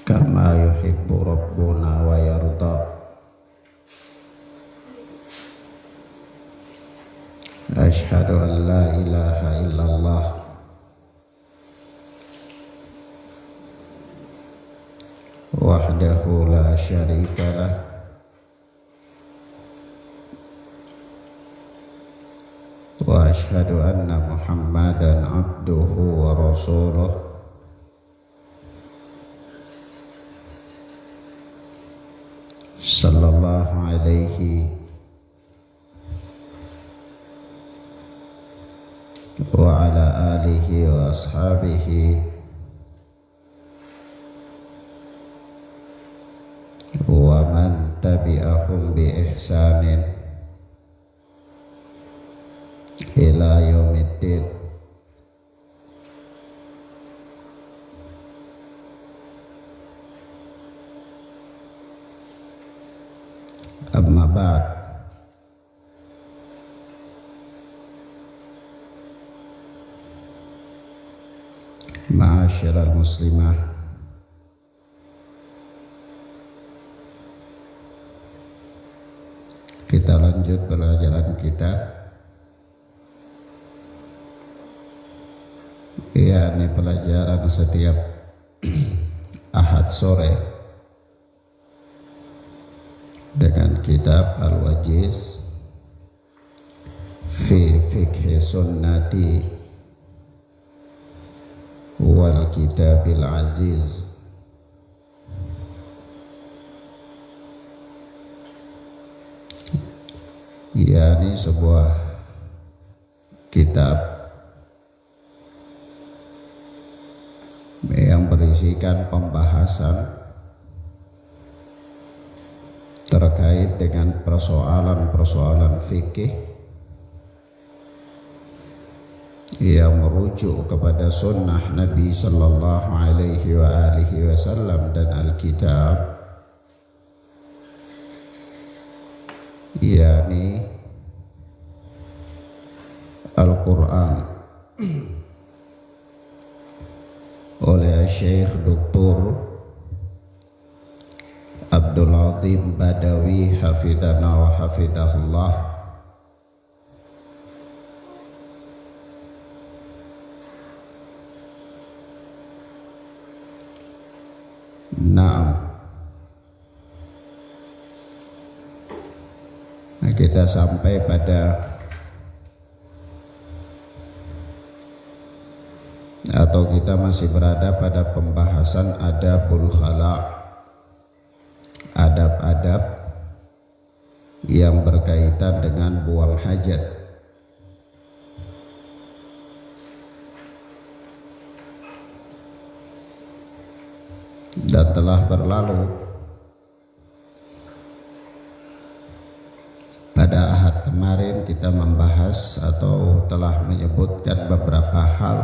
kama yuhibbu rabbuna wa yarda. Asyhadu an la ilaha illallah wahdahu la syarika lah wa asyhadu anna Muhammadan abduhu wa rasuluh sallallahu alaihi wa ala alihi wa ashabihi wa man tabi'ahum bi ihsanin ila yaumiddin. Amma ba'd. Ma'asyiral muslimah, kita lanjut pelajaran kita, yakni pelajaran setiap Ahad sore dengan kitab Al-Wajiz fi Fiqhi Sunnati wal Kitabil Aziz. yakni sebuah kitab yang berisikan pembahasan terkait dengan persoalan-persoalan fikih yang merujuk kepada sunnah Nabi sallallahu alaihi wa alihi wasallam dan Alkitab, yakni Al-Quran, oleh Syekh Dr. Abdul Azim Badawi hafidhana wa hafidhahullah. Nah, kita sampai pada atau kita masih berada pada pembahasan adabul khala', adab-adab yang berkaitan dengan buang hajat. Dan telah berlalu pada Ahad kemarin kita membahas atau telah menyebutkan beberapa hal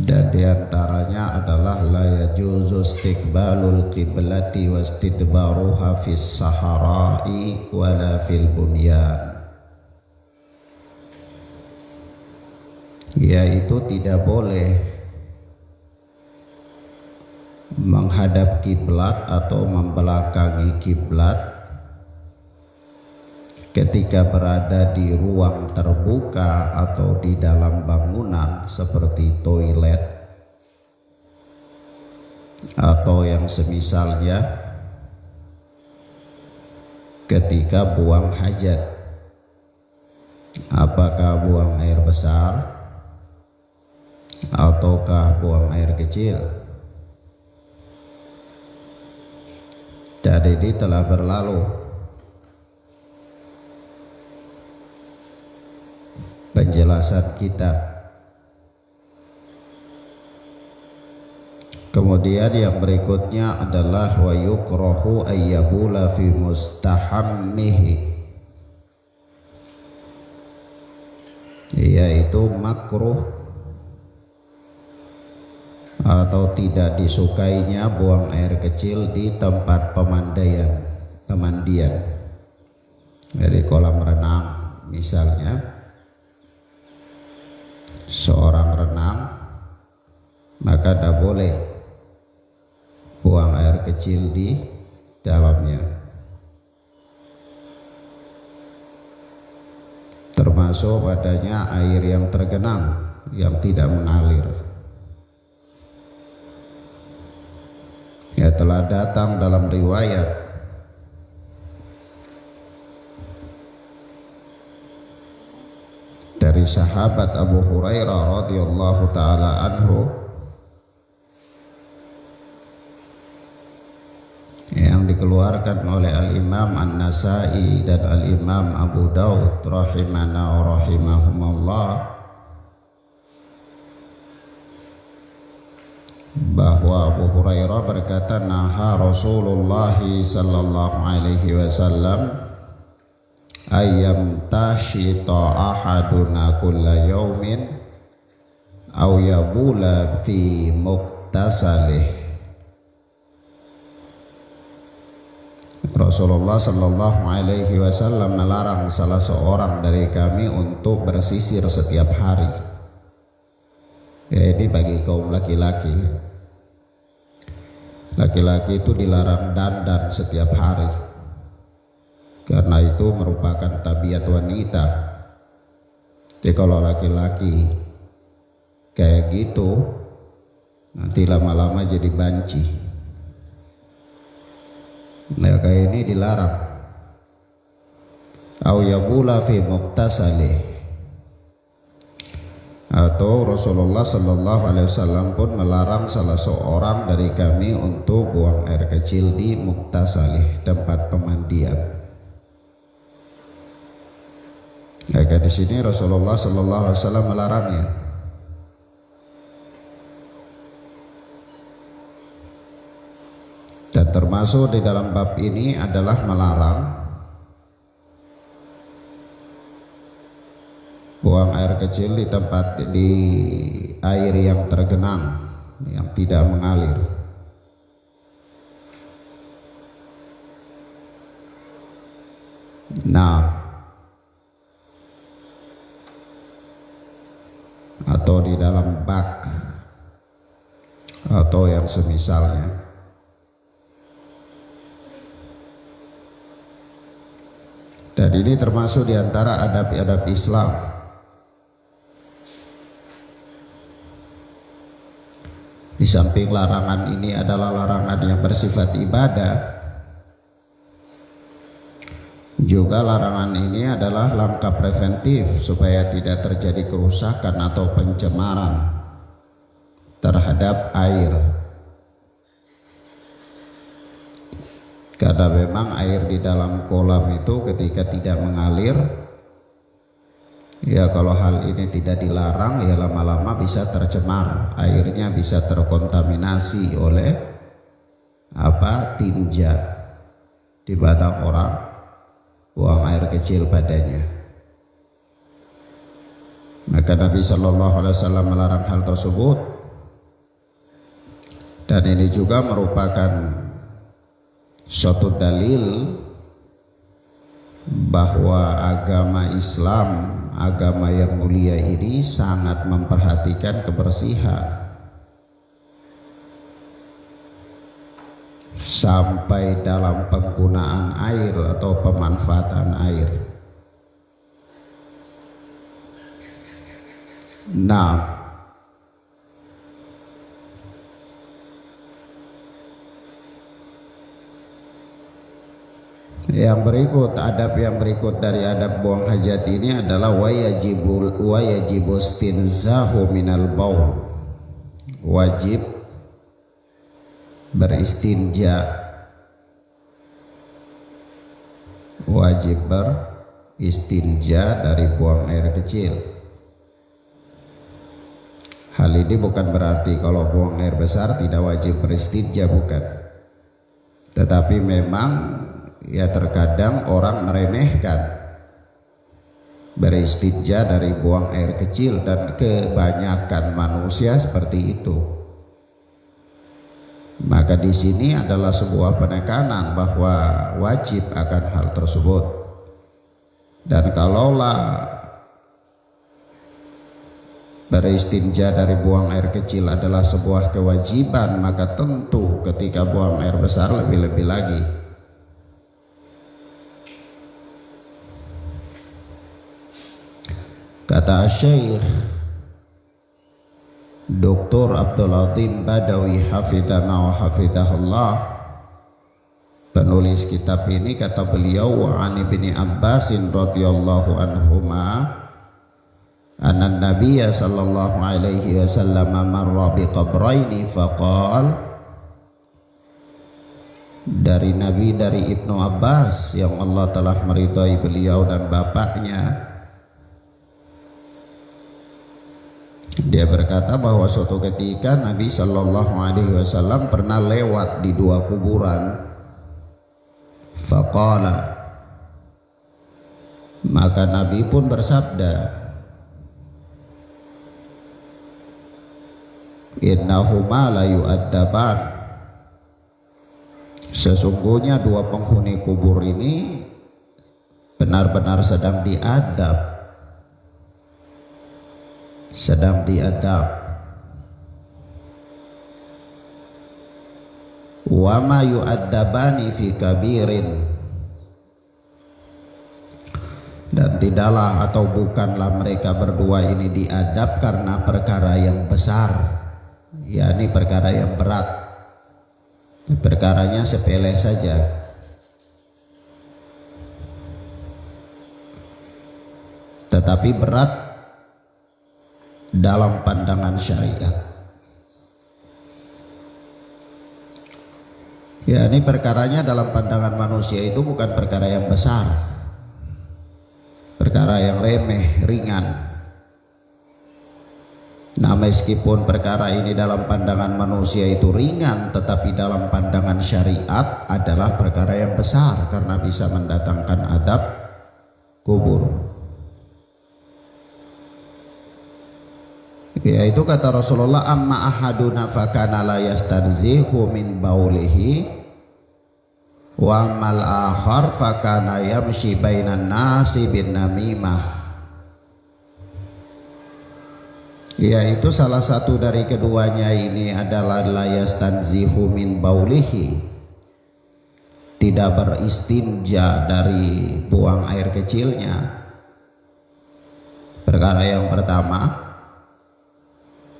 dan diantaranya adalah la yajuzu istiqbalul qiblati wa istidbaruha fis sahara'i wala fil bunyan, yaitu tidak boleh menghadap kiblat atau membelakangi kiblat ketika berada di ruang terbuka atau di dalam bangunan seperti toilet atau yang semisalnya ketika buang hajat, apakah buang air besar ataukah buang air kecil. Dan ini telah berlalu penjelasan kita. Kemudian yang berikutnya adalah wa yukrahu ayyabula fi mustahammihi, yaitu makruh atau tidak disukainya buang air kecil di tempat pemandian, dari kolam renang misalnya, maka tidak boleh buang air kecil di dalamnya. Termasuk padanya air yang tergenang, yang tidak mengalir. Ya, telah datang dalam riwayat dari sahabat Abu Hurairah radhiyallahu taala anhu yang dikeluarkan oleh Al-Imam An-Nasai dan Al-Imam Abu Daud rahimana wa rahimahumullah, bahwa Abu Hurairah berkata, naha Rasulullah sallallahu alaihi wasallam ayyam tashita ahaduna kulla yaumin aw yabula fi muktasalih. Rasulullah sallallahu alaihi wasallam melarang salah seorang dari kami untuk bersisir setiap hari. Jadi bagi kaum laki-laki, laki-laki itu dilarang dandan setiap hari, karena itu merupakan tabiat wanita. Jadi kalau laki-laki kayak gitu, nanti lama-lama jadi banci. Nah, kayak ini dilarang. Au yabula fi muktasalih, atau Rasulullah sallallahu alaihi wasallam pun melarang salah seorang dari kami untuk buang air kecil di muktasalih, tempat pemandian. Maka di sini Rasulullah sallallahu alaihi wasallam melarangnya. Dan termasuk di dalam bab ini adalah melarang buang air kecil di tempat, di air yang tergenang, yang tidak mengalir. Nah, atau di dalam bak atau yang semisalnya. Dan ini termasuk di antara adab-adab Islam. Di samping larangan ini adalah larangan yang bersifat ibadah, juga larangan ini adalah langkah preventif supaya tidak terjadi kerusakan atau pencemaran terhadap air. Karena memang air di dalam kolam itu ketika tidak mengalir, ya kalau hal ini tidak dilarang, ya lama-lama bisa tercemar, airnya bisa terkontaminasi oleh tinja, di mana orang buang air kecil padanya. Maka Nabi Shallallahu Alaihi Wasallam melarang hal tersebut, dan ini juga merupakan suatu dalil bahwa agama Islam, agama yang mulia ini sangat memperhatikan kebersihan sampai dalam penggunaan air atau pemanfaatan air. Nah, yang berikut, adab yang berikut dari adab buang hajat ini adalah wayajibu istinzahu minal baul, wajib beristinja, wajib beristinja dari buang air kecil. Hal ini bukan berarti kalau buang air besar tidak wajib beristinja, bukan. Tetapi memang ya terkadang orang meremehkan beristinja dari buang air kecil, dan kebanyakan manusia seperti itu. Maka di sini adalah sebuah penekanan bahwa wajib akan hal tersebut. Dan kalaulah beristinja dari buang air kecil adalah sebuah kewajiban, maka tentu ketika buang air besar lebih-lebih lagi. Kata Syekh Dr. Abdul Azim Badawi hafidhana wa hafidhahullah, penulis kitab ini, kata beliau, wa an ibni Abbasin radhiyallahu anhuma anna nabiyya sallallahu alaihi wasallam marra biqabraini faqal, dari Nabi dari Ibnu Abbas yang Allah telah meridhai beliau dan bapaknya, dia berkata bahwa suatu ketika Nabi sallallahu alaihi wasallam pernah lewat di dua kuburan. Faqala, maka Nabi pun bersabda, innahuma la yu'addaban, sesungguhnya dua penghuni kubur ini benar-benar sedang diadab. Wa ma yu'addabani fi kabirin, dan tidaklah atau bukanlah mereka berdua ini diadab karena perkara yang besar, yakni perkara yang berat. Perkaranya sepele saja, tetapi berat dalam pandangan syariat. Ya, ini perkaranya dalam pandangan manusia itu bukan perkara yang besar, perkara yang remeh, ringan. Nah, meskipun perkara ini dalam pandangan manusia itu ringan, tetapi dalam pandangan syariat adalah perkara yang besar karena bisa mendatangkan adab kubur. Yaitu kata Rasulullah, amma ahaduna fakana la yastanzihu min baulihi wa mal akhar fakana yamshi bainan nasi bin namimah. Yaitu salah satu dari keduanya ini adalah la yastanzihu min baulihi, tidak beristinja dari buang air kecilnya. Perkara yang pertama.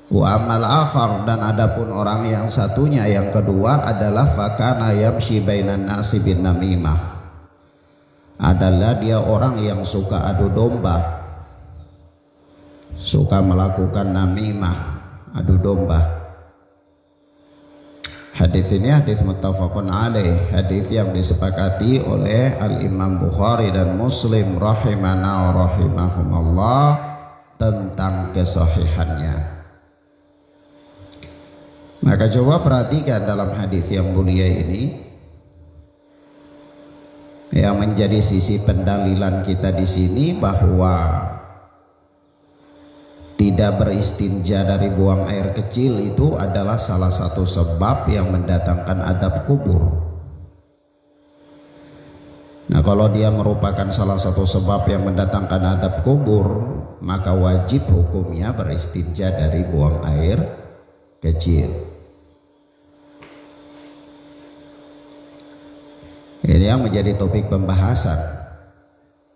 Wa amal akhar, dan adapun orang yang satunya, yang kedua adalah fakana yamshi bainan nasi bin namimah, adalah dia orang yang suka adu domba, suka melakukan namimah, adu domba. Hadis ini hadis muttafaqun alaih, hadis yang disepakati oleh Al-Imam Bukhari dan Muslim rahimana wa rahimahumallah tentang kesahihannya. Maka coba perhatikan dalam hadis yang mulia ini, yang menjadi sisi pendalilan kita di sini, bahwa tidak beristinja dari buang air kecil itu adalah salah satu sebab yang mendatangkan adab kubur. Nah, kalau dia merupakan salah satu sebab yang mendatangkan adab kubur, maka wajib hukumnya beristinja dari buang air kecil. Ini yang menjadi topik pembahasan.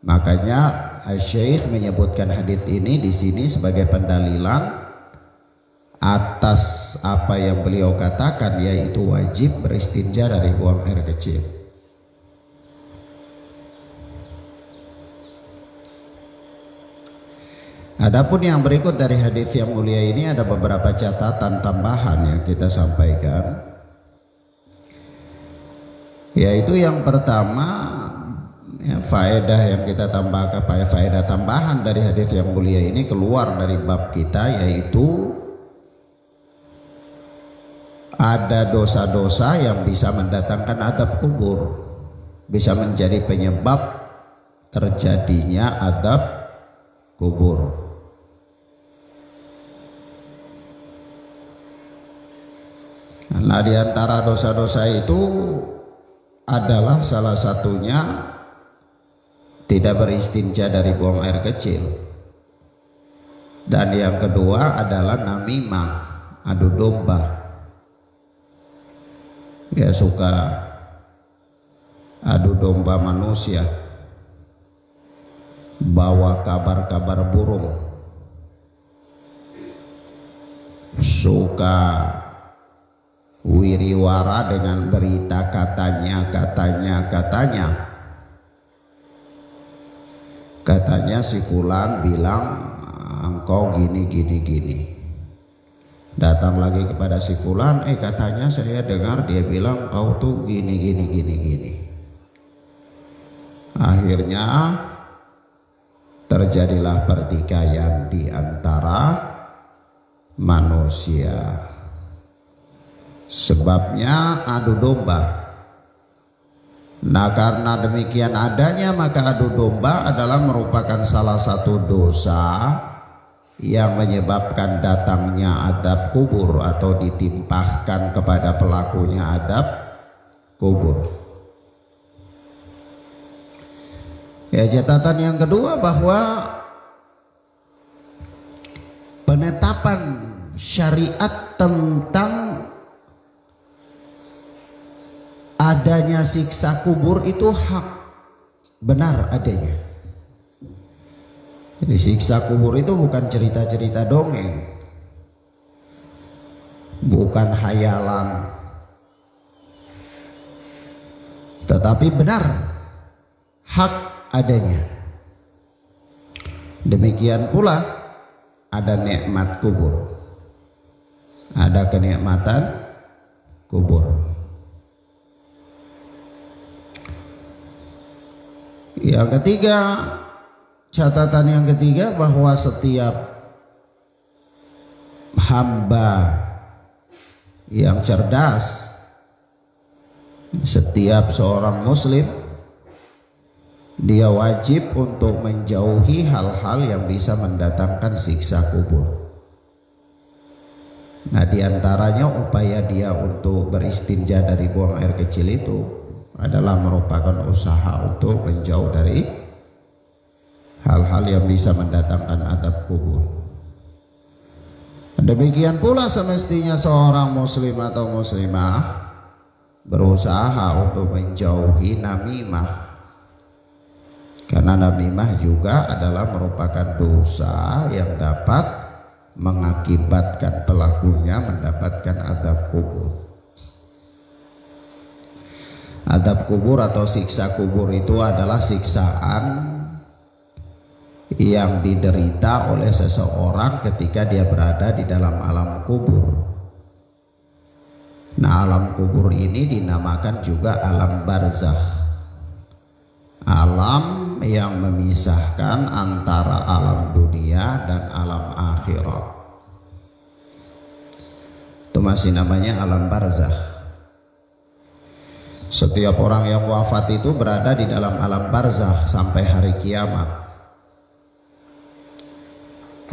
Makanya Syekh menyebutkan hadis ini di sini sebagai pendalilan atas apa yang beliau katakan, yaitu wajib beristinja dari buang air kecil. Adapun yang berikut dari hadis yang mulia ini ada beberapa catatan tambahan yang kita sampaikan. Yaitu yang pertama, ya, faedah yang kita tambahkan, faedah tambahan dari hadis yang mulia ini keluar dari bab kita, yaitu ada dosa-dosa yang bisa mendatangkan adab kubur, bisa menjadi penyebab terjadinya adab kubur. Nah, di antara dosa-dosa itu adalah salah satunya tidak beristinja dari buang air kecil. Dan yang kedua adalah namimah, adu domba. Dia suka adu domba manusia, bawa kabar-kabar burung, suka wiriwara dengan berita katanya si fulan bilang engkau gini. Datang lagi kepada si fulan, katanya saya dengar dia bilang kau tuh gini. Akhirnya terjadilah pertikaian di antara manusia. Sebabnya adu domba. Nah, karena demikian adanya, maka adu domba adalah merupakan salah satu dosa yang menyebabkan datangnya adab kubur atau ditimpahkan kepada pelakunya adab kubur. Ya, catatan yang kedua bahwa penetapan syariat tentang adanya siksa kubur itu hak, benar adanya. Jadi siksa kubur itu bukan cerita-cerita dongeng, bukan hayalan, tetapi benar, hak adanya. Demikian pula ada nikmat kubur, ada kenikmatan kubur. Yang ketiga, catatan yang ketiga bahwa setiap hamba yang cerdas, setiap seorang muslim, dia wajib untuk menjauhi hal-hal yang bisa mendatangkan siksa kubur. Nah, diantaranya upaya dia untuk beristinja dari buang air kecil itu adalah merupakan usaha untuk menjauh dari hal-hal yang bisa mendatangkan adab kubur. Demikian pula semestinya seorang muslim atau muslimah berusaha untuk menjauhi namimah, karena namimah juga adalah merupakan dosa yang dapat mengakibatkan pelakunya mendapatkan adab kubur. Adab kubur atau siksa kubur itu adalah siksaan yang diderita oleh seseorang ketika dia berada di dalam alam kubur. Nah, alam kubur ini dinamakan juga alam barzakh, alam yang memisahkan antara alam dunia dan alam akhirat. Itu masih namanya alam barzakh. Setiap orang yang wafat itu berada di dalam alam barzakh sampai hari kiamat.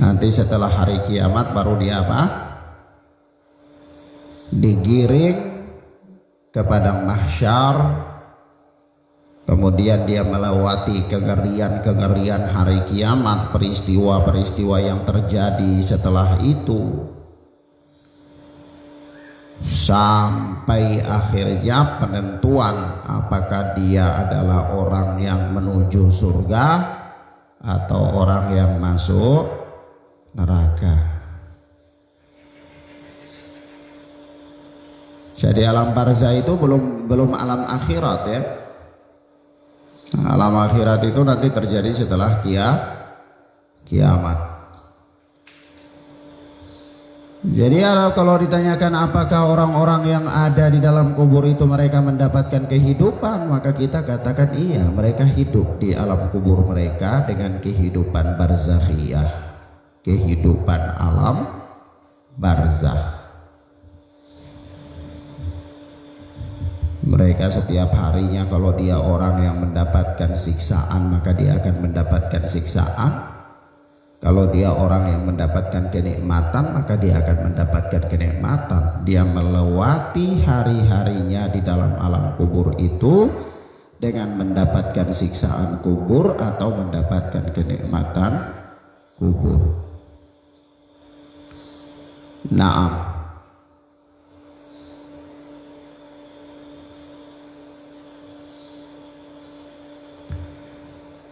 Nanti setelah hari kiamat baru dia apa? Digiring ke padang mahsyar. Kemudian dia melewati kengerian-kengerian hari kiamat, peristiwa-peristiwa yang terjadi setelah itu, sampai akhirnya penentuan apakah dia adalah orang yang menuju surga atau orang yang masuk neraka. Jadi alam barzah itu belum alam akhirat ya. Alam akhirat itu nanti terjadi setelah kiamat. Jadi kalau ditanyakan apakah orang-orang yang ada di dalam kubur itu mereka mendapatkan kehidupan, maka kita katakan iya, mereka hidup di alam kubur mereka dengan kehidupan barzakhiyah, kehidupan alam barzakh. Mereka setiap harinya, kalau dia orang yang mendapatkan siksaan, maka dia akan mendapatkan siksaan. Kalau dia orang yang mendapatkan kenikmatan, maka dia akan mendapatkan kenikmatan. Dia melewati hari-harinya di dalam alam kubur itu dengan mendapatkan siksaan kubur atau mendapatkan kenikmatan kubur. Naam.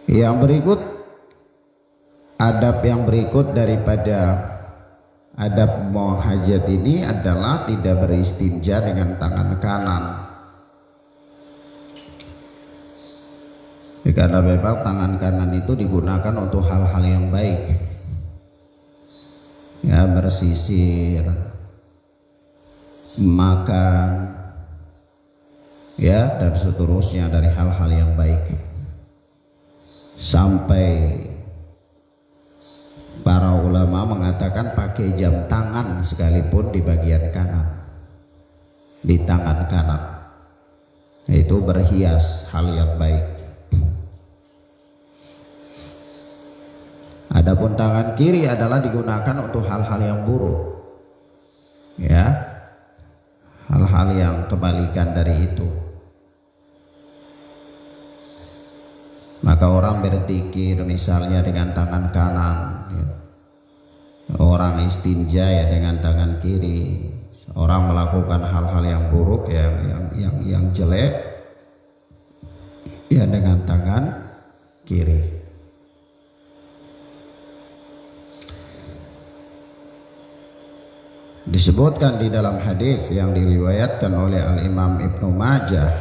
Yang berikut, adab yang berikut daripada adab mau hajat ini adalah tidak beristinja dengan tangan kanan. Karena memang tangan kanan itu digunakan untuk hal-hal yang baik, ya, bersisir, makan, ya, dan seterusnya dari hal-hal yang baik. Sampai para ulama mengatakan pakai jam tangan sekalipun di bagian kanan, di tangan kanan, itu berhias hal yang baik. Adapun tangan kiri adalah digunakan untuk hal-hal yang buruk, ya, hal-hal yang kebalikan dari itu. Maka orang berzikir misalnya dengan tangan kanan, ya. Orang istinja ya dengan tangan kiri. Orang melakukan hal-hal yang buruk, yang jelek, ya dengan tangan kiri. Disebutkan di dalam hadis yang diriwayatkan oleh Al-Imam Ibnu Majah,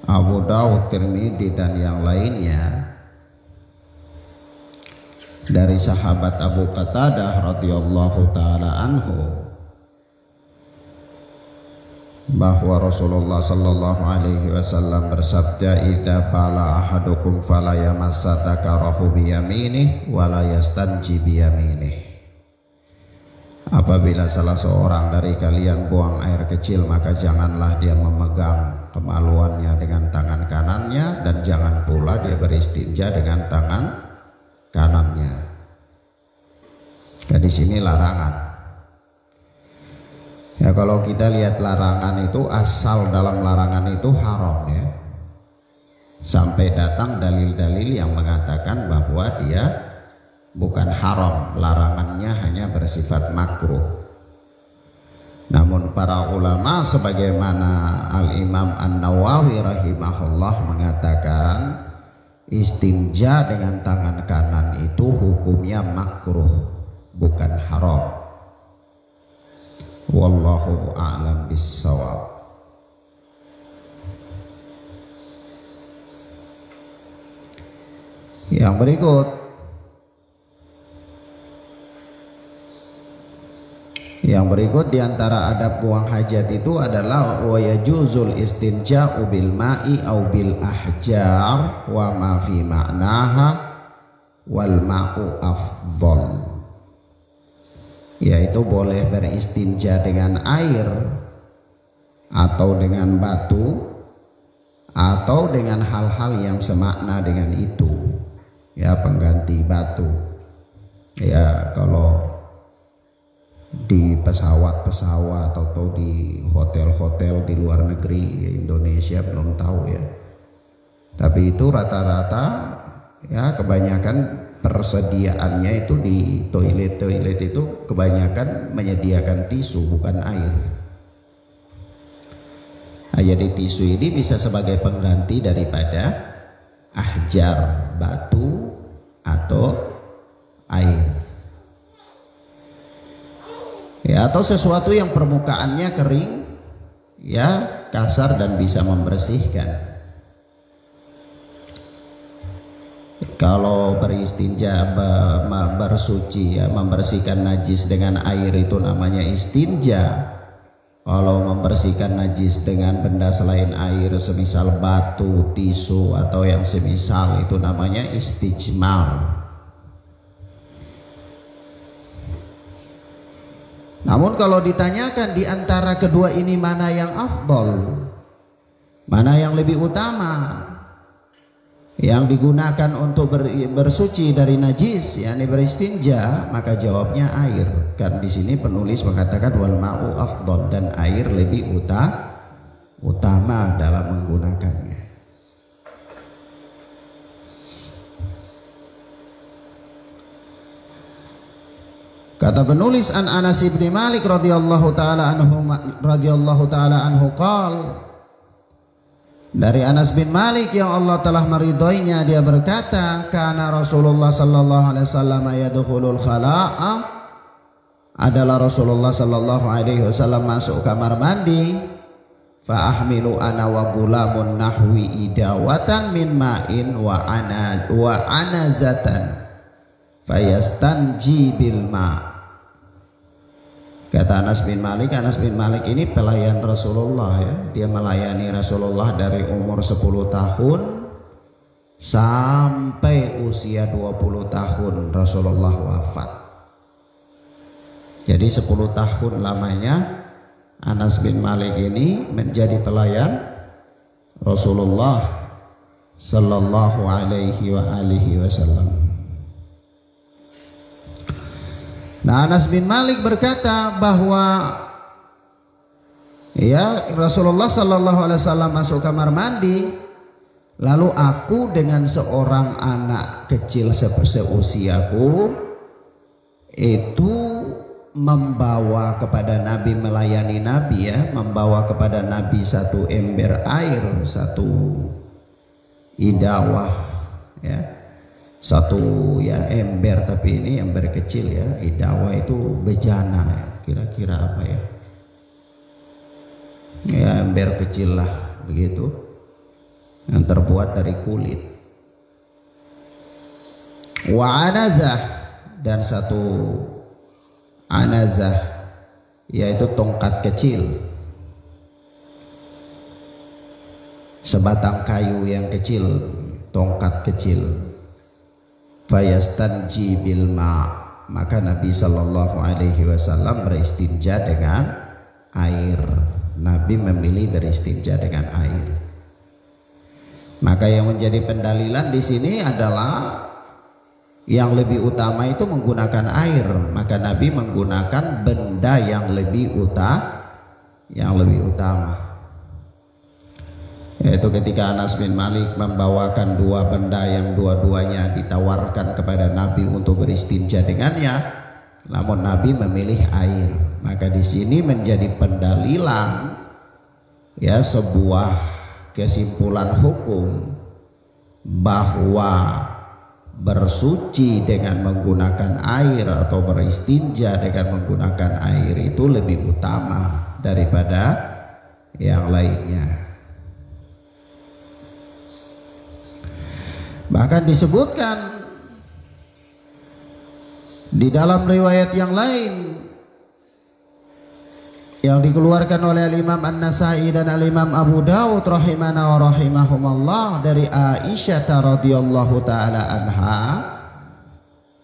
Abu Daud, Tirmidzi dan yang lainnya, dari sahabat Abu Qatadah radhiyallahu taala anhu, bahwa Rasulullah sallallahu alaihi wasallam bersabda, "Idza bala ahadukum fala yamassa dzakarahu bi yaminih wa la yastanji bi yaminih." Apabila salah seorang dari kalian buang air kecil, maka janganlah dia memegang kemaluannya dengan tangan kanannya, dan jangan pula dia beristinja dengan tangan kanannya. Nah, di sini larangan. Ya, kalau kita lihat larangan itu, asal dalam larangan itu haram, ya. Sampai datang dalil-dalil yang mengatakan bahwa dia bukan haram, larangannya hanya bersifat makruh. Namun para ulama sebagaimana Al-Imam An-Nawawi rahimahullah mengatakan, istinja dengan tangan kanan itu hukumnya makruh, bukan haram. Wallahu a'lam bissawab. Yang berikut, di antara adab buang hajat itu adalah wa yajuzul istinja'u bil ma'i au bil ahjar wa ma fi ma'naha wal ma'u afdhal. Yaitu boleh beristinja dengan air atau dengan batu atau dengan hal-hal yang semakna dengan itu, ya, pengganti batu. Ya, kalau di pesawat-pesawat atau di hotel-hotel di luar negeri, Indonesia belum tahu, ya, tapi itu rata-rata, ya, kebanyakan persediaannya itu di toilet itu kebanyakan menyediakan tisu, bukan air. Nah, jadi tisu ini bisa sebagai pengganti daripada ahjar, batu atau air, ya, atau sesuatu yang permukaannya kering, ya, kasar dan bisa membersihkan. Kalau beristinja, bersuci, ya, membersihkan najis dengan air itu namanya istinja. Kalau membersihkan najis dengan benda selain air, semisal batu, tisu atau yang semisal, itu namanya istijmar. Namun kalau ditanyakan di antara kedua ini mana yang afdol, mana yang lebih utama, yang digunakan untuk bersuci dari najis, yakni beristinja, maka jawabnya air. Kan di sini penulis mengatakan wal ma'u afdal, dan air lebih utama dalam menggunakannya. Kata penulis, an Anas bin Malik radhiyallahu taala anhu qol, dari Anas bin Malik yang Allah telah meridhoinya, dia berkata, kana Rasulullah sallallahu alaihi wasallam yadkhulul khala'a, adalah Rasulullah sallallahu alaihi wasallam masuk kamar mandi, fa ahmilu ana wa gulamun nahwi idawatan min ma'in wa anazatan fayastanji bil ma'. Kata Anas bin Malik ini pelayan Rasulullah ya. Dia melayani Rasulullah dari umur 10 tahun sampai usia 20 tahun Rasulullah wafat. Jadi 10 tahun lamanya Anas bin Malik ini menjadi pelayan Rasulullah sallallahu alaihi wasallam. Nah, Anas bin Malik berkata bahwa ya Rasulullah sallallahu alaihi wasallam masuk kamar mandi, lalu aku dengan seorang anak kecil seusiaku itu membawa kepada Nabi, melayani Nabi ya, membawa kepada Nabi satu ember air, satu idawah ya. Satu ya ember, tapi ini ember kecil ya. Idawah itu bejana ya. Kira-kira apa ya? Ya ember kecil lah begitu, yang terbuat dari kulit. Wa anazah, dan satu anazah yaitu tongkat kecil, sebatang kayu yang kecil, tongkat kecil. Fayastanji bil ma', maka Nabi sallallahu alaihi wasallam beristinja dengan air. Nabi memilih beristinja dengan air. Maka yang menjadi pendalilan di sini adalah yang lebih utama itu menggunakan air. Maka Nabi menggunakan benda yang lebih utama. Yaitu ketika Anas bin Malik membawakan dua benda yang dua-duanya ditawarkan kepada Nabi untuk beristinja dengannya, namun Nabi memilih air. Maka di sini menjadi pendalilan ya sebuah kesimpulan hukum bahwa bersuci dengan menggunakan air atau beristinja dengan menggunakan air itu lebih utama daripada yang lainnya. Bahkan disebutkan di dalam riwayat yang lain yang dikeluarkan oleh Imam An-Nasai dan Imam Abu Dawud rahimana wa rahimahumallah dari Aisyah radhiyallahu taala anha,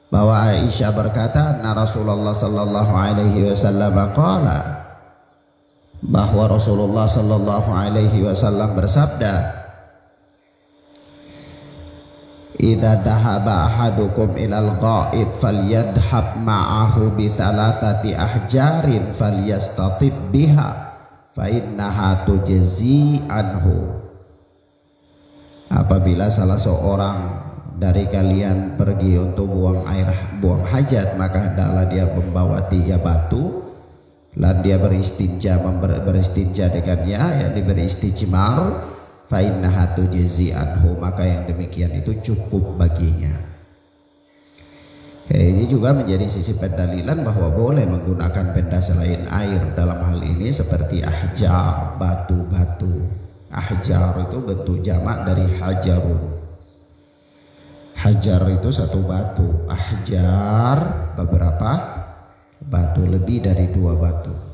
bahwa Aisyah berkata, "Anna Rasulullah sallallahu alaihi wasallam qala", bahwa Rasulullah sallallahu alaihi wasallam bersabda, "Idza dhahaba ahadukum ilal ghaib falyadhhab ma'ahu bi thalathati ahjarin falyastatib biha fa innaha tujzi anhu." Apabila salah seorang dari kalian pergi untuk buang hajat, maka hendaklah dia membawa 3 batu, lalu dia beristinja dengannya, ya diberi istijmar, fa innaha tujzi anhu, maka yang demikian itu cukup baginya. Ini juga menjadi sisi pendalilan bahwa boleh menggunakan benda selain air dalam hal ini seperti ahjar, batu-batu. Ahjar itu bentuk jamak dari hajarun. Hajar itu satu batu, ahjar beberapa batu, lebih dari 2 batu.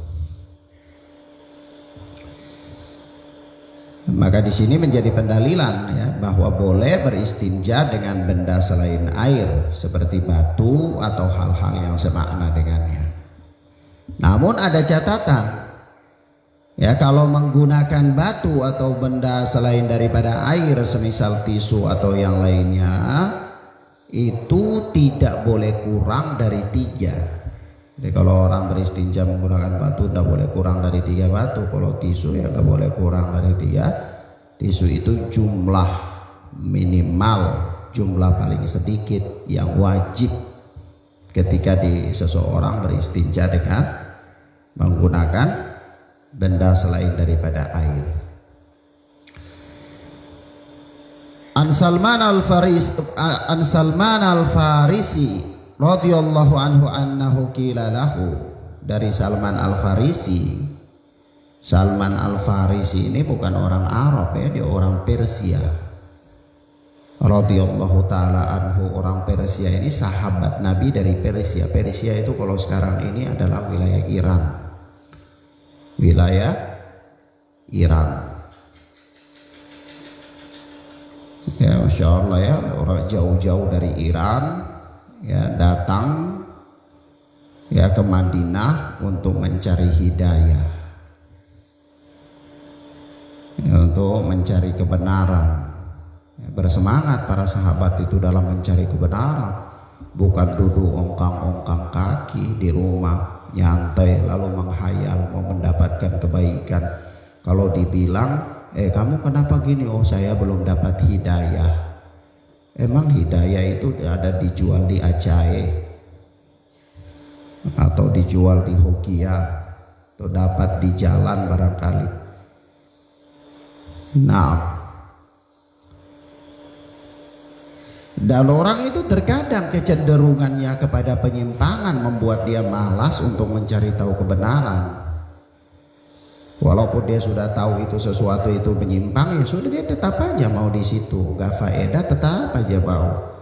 Maka di sini menjadi pendalilan ya bahwa boleh beristinja dengan benda selain air seperti batu atau hal-hal yang semakna dengannya. Namun ada catatan ya, kalau menggunakan batu atau benda selain daripada air semisal tisu atau yang lainnya, itu tidak boleh kurang dari 3. Jadi kalau orang beristinja menggunakan batu tidak boleh kurang dari 3 batu. Kalau tisu ya tidak boleh kurang dari 3 tisu. Itu jumlah minimal, jumlah paling sedikit yang wajib ketika seseorang beristinja dengan menggunakan benda selain daripada air. An Salman al-Farisi radhiyallahu anhu annahu qila lahu, dari Salman al-Farisi. Salman al-Farisi ini bukan orang Arab ya, dia orang Persia. Radhiyallahu taala anhu, orang Persia ini sahabat Nabi dari Persia. Persia itu kalau sekarang ini adalah wilayah Iran. Wilayah Iran. Ya, Masya Allah ya, orang jauh-jauh dari Iran ya datang ya ke Madinah untuk mencari hidayah, ya, untuk mencari kebenaran. Ya, bersemangat para sahabat itu dalam mencari kebenaran, bukan duduk ongkang-ongkang kaki di rumah nyantai lalu menghayal mau mendapatkan kebaikan. Kalau dibilang kamu kenapa gini? Oh, saya belum dapat hidayah. Emang hidayah itu ada dijual di Aceh atau dijual di Hokia atau dapat di jalan barangkali. Nah, dan orang itu terkadang kecenderungannya kepada penyimpangan membuat dia malas untuk mencari tahu kebenaran. Walaupun dia sudah tahu itu sesuatu itu menyimpang, ya sudah dia tetap aja mau di situ, gak faedah tetap aja mau.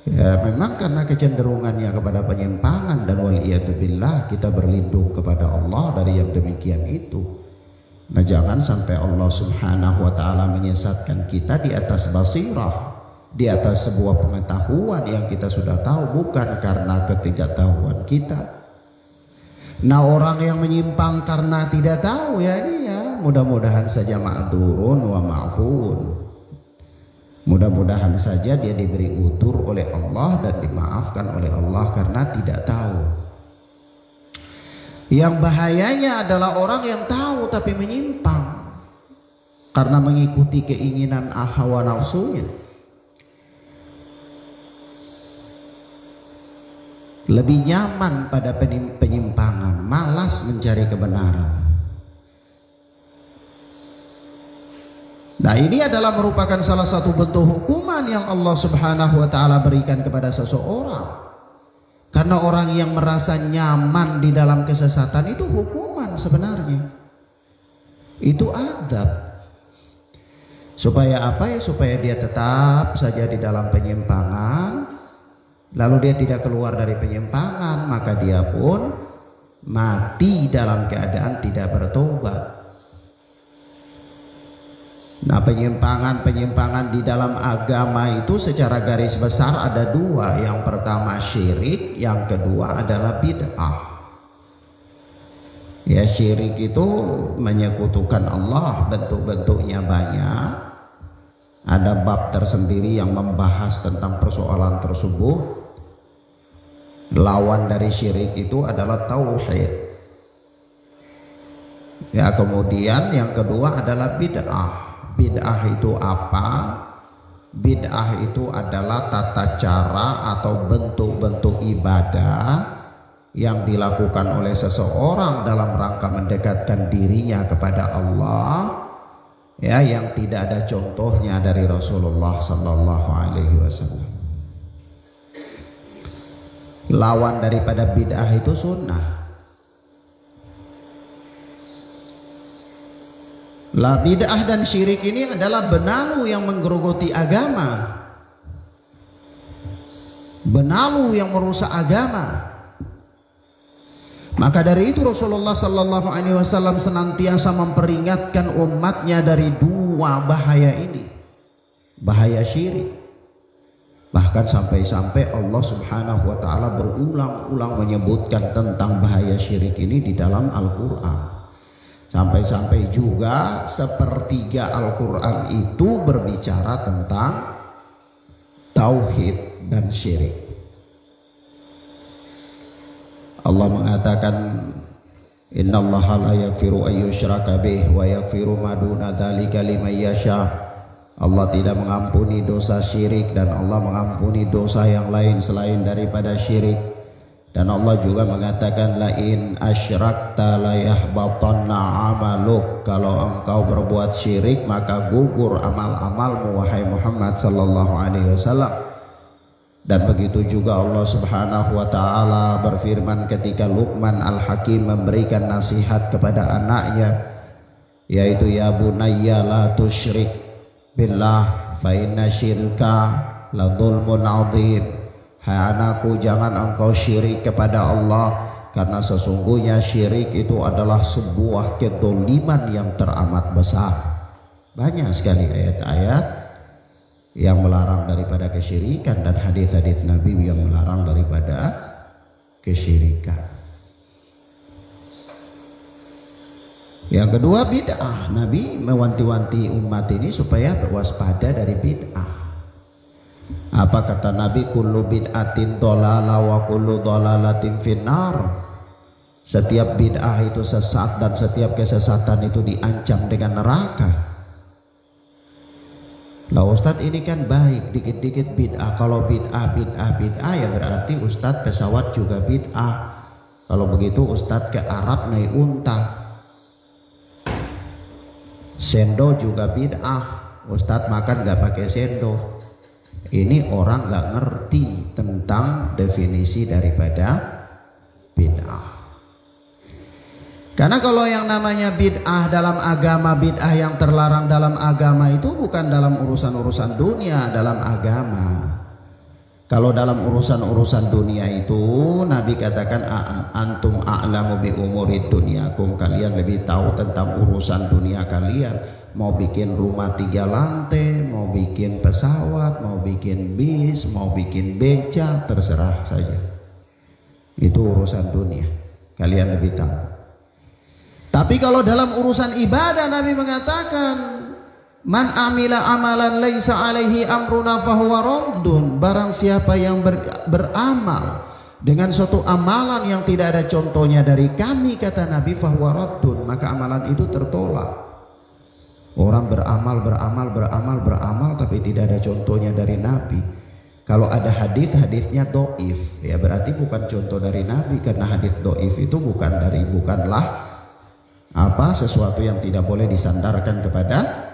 Ya memang karena kecenderungannya kepada penyimpangan, dan waliyatubillah kita berlindung kepada Allah dari yang demikian itu. Nah jangan sampai Allah subhanahu wa ta'ala menyesatkan kita di atas basirah, di atas sebuah pengetahuan yang kita sudah tahu, bukan karena ketidaktahuan kita. Nah orang yang menyimpang karena tidak tahu ya dia mudah-mudahan saja ma'dzurun wa ma'fun. Mudah-mudahan saja dia diberi utur oleh Allah dan dimaafkan oleh Allah karena tidak tahu. Yang bahayanya adalah orang yang tahu tapi menyimpang karena mengikuti keinginan hawa nafsunya. Lebih nyaman pada penyimpangan, malas mencari kebenaran. Nah ini adalah merupakan salah satu bentuk hukuman yang Allah subhanahu wa ta'ala berikan kepada seseorang. Karena orang yang merasa nyaman di dalam kesesatan itu hukuman sebenarnya. Itu adab. Supaya apa ya? Supaya dia tetap saja di dalam penyimpangan. Lalu dia tidak keluar dari penyimpangan, maka dia pun mati dalam keadaan tidak bertobat. Nah penyimpangan di dalam agama itu secara garis besar ada dua. Yang pertama syirik, yang kedua adalah bid'ah. Ya syirik itu menyekutukan Allah, bentuk-bentuknya banyak. Ada bab tersendiri yang membahas tentang persoalan tersebut. Lawan dari syirik itu adalah tauhid. Ya kemudian yang kedua adalah bid'ah. Bid'ah itu apa? Bid'ah itu adalah tata cara atau bentuk-bentuk ibadah yang dilakukan oleh seseorang dalam rangka mendekatkan dirinya kepada Allah, ya yang tidak ada contohnya dari Rasulullah sallallahu alaihi wasallam. Lawan daripada bid'ah itu sunnah. Lah bid'ah dan syirik ini adalah benalu yang menggerogoti agama, benalu yang merusak agama. Maka dari itu Rasulullah sallallahu alaihi wasallam senantiasa memperingatkan umatnya dari dua bahaya ini. Bahaya syirik. Bahkan sampai-sampai Allah subhanahu wa ta'ala berulang-ulang menyebutkan tentang bahaya syirik ini di dalam Al-Quran. Sampai-sampai juga sepertiga Al-Quran itu berbicara tentang tauhid dan syirik. Allah mengatakan innallaha la yaghfiru an yushraka bih wa yaghfiru ma duna dzalika liman yasha Allah tidak mengampuni dosa syirik, dan Allah mengampuni dosa yang lain selain daripada syirik. Dan Allah juga mengatakan la in asyrakta la yahbatanna amaluk, kalau engkau berbuat syirik maka gugur amal-amalmu wahai Muhammad sallallahu alaihi wasallam. Dan begitu juga Allah Subhanahu wa taala berfirman ketika Luqman Al-Hakim memberikan nasihat kepada anaknya, yaitu ya bunayya la tusyrik billah fa inna syirka la dzulmun adzim. Hai anakku, jangan engkau syirik kepada Allah, karena sesungguhnya syirik itu adalah sebuah kedzaliman yang teramat besar. Banyak sekali ayat-ayat yang melarang daripada kesyirikan dan hadis-hadis Nabi yang melarang daripada kesyirikan. Yang kedua, bid'ah. Nabi mewanti-wanti umat ini supaya berwaspada dari bid'ah. Apa kata Nabi? Kullu bid'atin dhalalah wa kullu dhalalatin finnar. Setiap bid'ah itu sesat dan setiap kesesatan itu diancam dengan neraka. Lah Ustadz, ini kan baik, dikit-dikit bid'ah. Kalau bid'ah ya berarti Ustadz pesawat juga bid'ah. Kalau begitu Ustadz ke Arab naik unta. Sendo juga bid'ah, Ustadz makan gak pakai sendo. Ini orang gak ngerti tentang definisi daripada bid'ah. Karena kalau yang namanya bid'ah dalam agama, bid'ah yang terlarang dalam agama itu bukan dalam urusan-urusan dunia, dalam agama. Kalau dalam urusan-urusan dunia itu Nabi katakan antum a'lamu bi umurid dunyakum, kalian lebih tahu tentang urusan dunia kalian. Mau bikin rumah 3 lantai, mau bikin pesawat, mau bikin bis, mau bikin beca, terserah saja. Itu urusan dunia, kalian lebih tahu. Tapi kalau dalam urusan ibadah, Nabi mengatakan man amila amalan laisa alaihi amruna fahuwa raddun. Barang siapa yang beramal dengan suatu amalan yang tidak ada contohnya dari kami, kata Nabi, fahuwa raddun, maka amalan itu tertolak. Orang beramal tapi tidak ada contohnya dari Nabi. Kalau ada hadisnya doif, ya berarti bukan contoh dari Nabi, karena hadis doif itu bukanlah sesuatu yang tidak boleh disandarkan kepada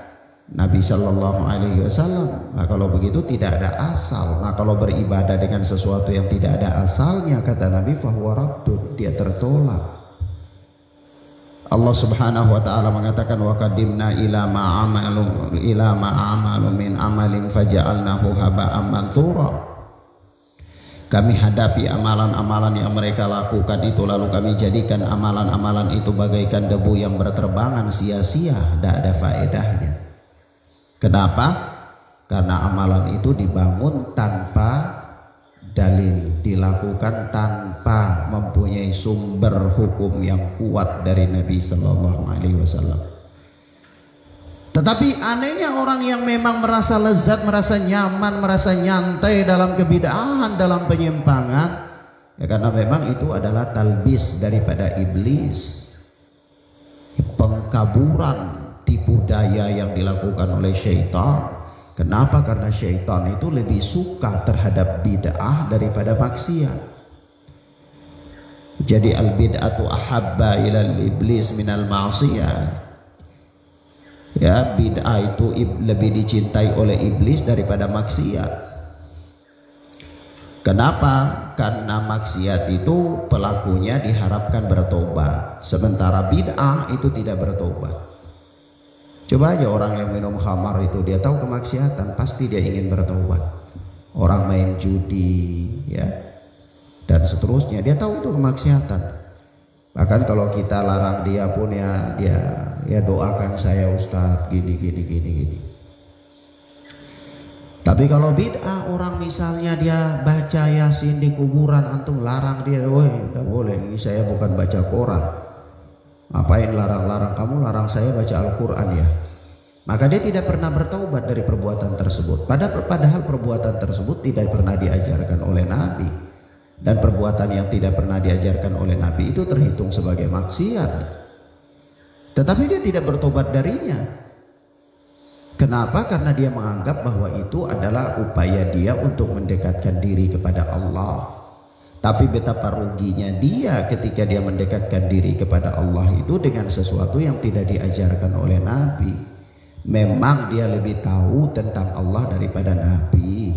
Nabi Shallallahu Alaihi Wasallam. Nah kalau begitu tidak ada asal. Nah kalau beribadah dengan sesuatu yang tidak ada asalnya, kata Nabi, fahuwa raddun, dia tertolak. Allah Subhanahu wa taala mengatakan wa qadimna ila ma amalu min amalin faja'alnahu haba'an manthura. Kami hadapi amalan-amalan yang mereka lakukan itu, lalu kami jadikan amalan-amalan itu bagaikan debu yang berterbangan sia-sia, tidak ada faedahnya. Kenapa? Karena amalan itu dibangun tanpa dalil, dilakukan tanpa mempunyai sumber hukum yang kuat dari Nabi Sallallahu Alaihi Wasallam. Tetapi anehnya orang yang memang merasa lezat, merasa nyaman, merasa nyantai dalam kebid'ahan, dalam penyimpangan, ya karena memang itu adalah talbis daripada iblis, pengkaburan, tipu daya yang dilakukan oleh syaitan. Kenapa? Karena syaitan itu lebih suka terhadap bid'ah daripada maksiat. Jadi al-bid'atu ahabba ilal iblis minal ma'siyah. Ya, bid'ah itu lebih dicintai oleh iblis daripada maksiat. Kenapa? Karena maksiat itu pelakunya diharapkan bertobat, sementara bid'ah itu tidak bertobat. Coba aja orang yang minum khamar itu, dia tahu kemaksiatan, pasti dia ingin bertobat. Orang main judi, ya, dan seterusnya, dia tahu itu kemaksiatan. Bahkan kalau kita larang dia pun ya doakan saya Ustadz gini. Tapi kalau bid'ah, orang misalnya dia baca Yasin di kuburan, antum larang dia, woi tidak boleh, ini saya bukan baca Quran. Ngapain larang-larang, kamu larang saya baca Al-Quran ya. Maka dia tidak pernah bertaubat dari perbuatan tersebut. Padahal perbuatan tersebut tidak pernah diajarkan oleh Nabi. Dan perbuatan yang tidak pernah diajarkan oleh Nabi itu terhitung sebagai maksiat. Tetapi dia tidak bertobat darinya. Kenapa? Karena dia menganggap bahwa itu adalah upaya dia untuk mendekatkan diri kepada Allah. Tapi betapa ruginya dia ketika dia mendekatkan diri kepada Allah itu dengan sesuatu yang tidak diajarkan oleh Nabi. Memang dia lebih tahu tentang Allah daripada Nabi.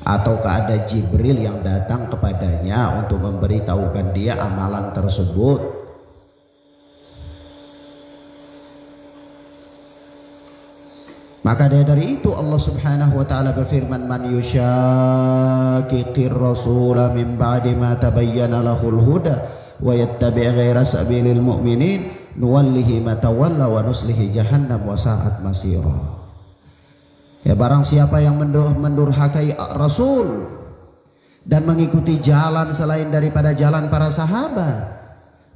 Ataukah ada Jibril yang datang kepadanya untuk memberitahukan dia amalan tersebut? Maka dari itu Allah Subhanahu wa taala berfirman, man yushaqiqir rasula min ba'di ma tabayyana lahul huda wa yattabi' ghaira sabilil mu'minin nuwallihi ma tawalla wa nuslihi jahannam wa sa'at masira. Ya, barang siapa yang mendurhakai Rasul dan mengikuti jalan selain daripada jalan para sahabat,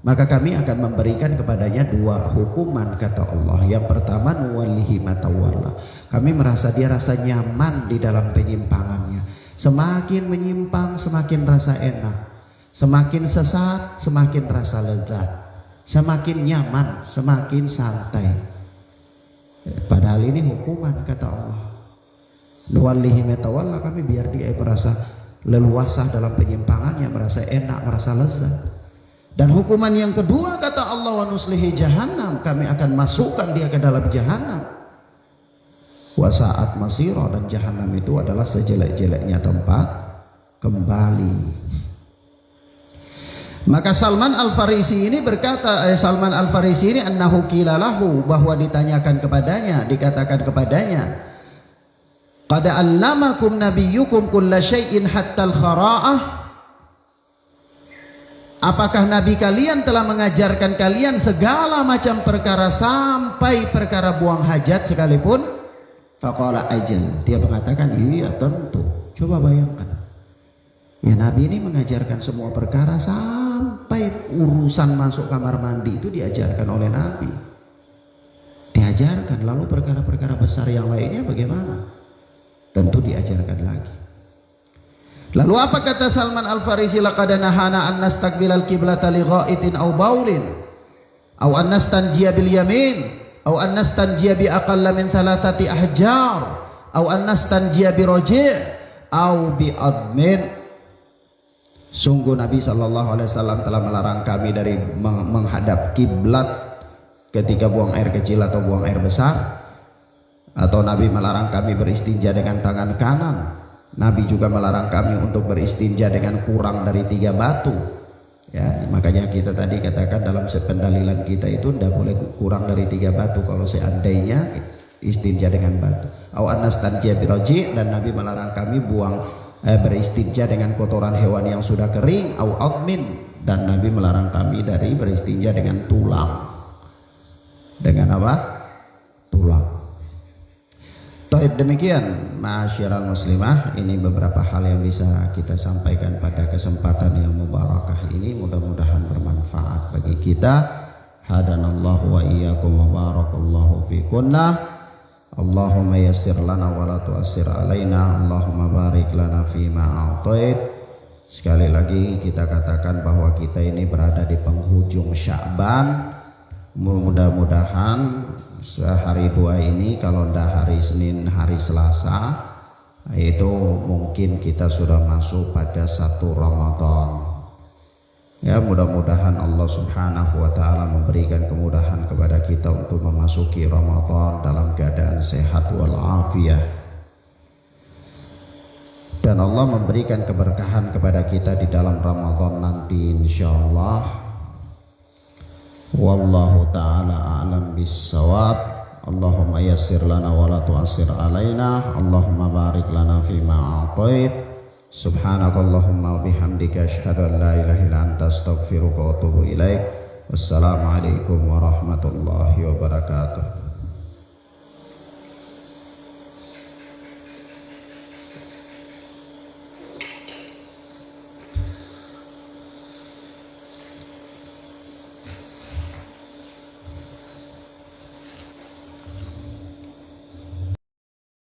maka kami akan memberikan kepadanya dua hukuman, kata Allah. Yang pertama, nuwallihi ma tawalla. Kami merasa dia rasa nyaman di dalam penyimpangannya. Semakin menyimpang semakin rasa enak, semakin sesat semakin rasa lezat, semakin nyaman semakin santai. Padahal ini hukuman, kata Allah. Nuwallihi ma tawalla, kami biar dia merasa leluasa dalam penyimpangannya, merasa enak, merasa lezat. Dan hukuman yang kedua, kata Allah, wa nuslihi jahannam, kami akan masukkan dia ke dalam jahannam. Wa sa'at masira, dan jahannam itu adalah sejelek-jeleknya tempat kembali. Maka Salman Al-Farisi ini berkata, Salman Al-Farisi ini annahu qila lahu, bahwa ditanyakan kepadanya, dikatakan kepadanya, qad allamakum nabiyyukum kulla syai'in hatta al-khara'ah. Apakah Nabi kalian telah mengajarkan kalian segala macam perkara sampai perkara buang hajat sekalipun? Faqala ajal, dia mengatakan iya tentu. Coba bayangkan, ya Nabi ini mengajarkan semua perkara sampai urusan masuk kamar mandi itu diajarkan oleh Nabi, diajarkan. Lalu perkara-perkara besar yang lainnya bagaimana? Tentu diajarkan lagi. Lalu apa kata Salman Al-Farisi? Laqad nahana an nastaqbilal qiblata li ghaitin aw baulin aw an nastanjiya bil yamin aw an nastanjiya bi aqalla min thalathati ahjar aw an nastanjiya bi raji' aw bi admin. Sungguh Nabi sallallahu alaihi wasallam telah melarang kami dari menghadap kiblat ketika buang air kecil atau buang air besar, atau Nabi melarang kami beristinja dengan tangan kanan. Nabi juga melarang kami untuk beristinja dengan kurang dari 3 batu. Ya, makanya kita tadi katakan dalam pendalilan kita itu tidak boleh kurang dari 3 batu kalau seandainya istinja dengan batu. Au anastanjiya biraji, dan Nabi melarang kami beristinja dengan kotoran hewan yang sudah kering. Au admin, dan Nabi melarang kami dari beristinja dengan tulang. Dengan apa? Tulang. Taib, demikian ma'asyiral muslimah, ini beberapa hal yang bisa kita sampaikan pada kesempatan yang mubarakah ini. Mudah-mudahan bermanfaat bagi kita. Hadanallahu wa iyyakum wa barakallahu fikunna. Allahumma yassir lana wa la tu'assir alaina. Allahumma barik lana fima a'tait. Sekali lagi kita katakan bahwa kita ini berada di penghujung Sya'ban. Mudah-mudahan sehari 2 ini, kalau tidak hari Senin, hari Selasa, itu mungkin kita sudah masuk pada 1 Ramadan. Ya, mudah-mudahan Allah Subhanahu wa taala memberikan kemudahan kepada kita untuk memasuki Ramadan dalam keadaan sehat walafiat. Dan Allah memberikan keberkahan kepada kita di dalam Ramadan nanti insyaallah. Wallahu ta'ala a'lam bis-shawab. Allahumma yassir lana wa la tu'assir alaina. Allahumma barik lana fima a'tait. Subhanakallahumma wa bihamdika asyhadu an la ilaha illa anta astaghfiruka wa atubu ilaik. Wassalamualaikum warahmatullahi wabarakatuh.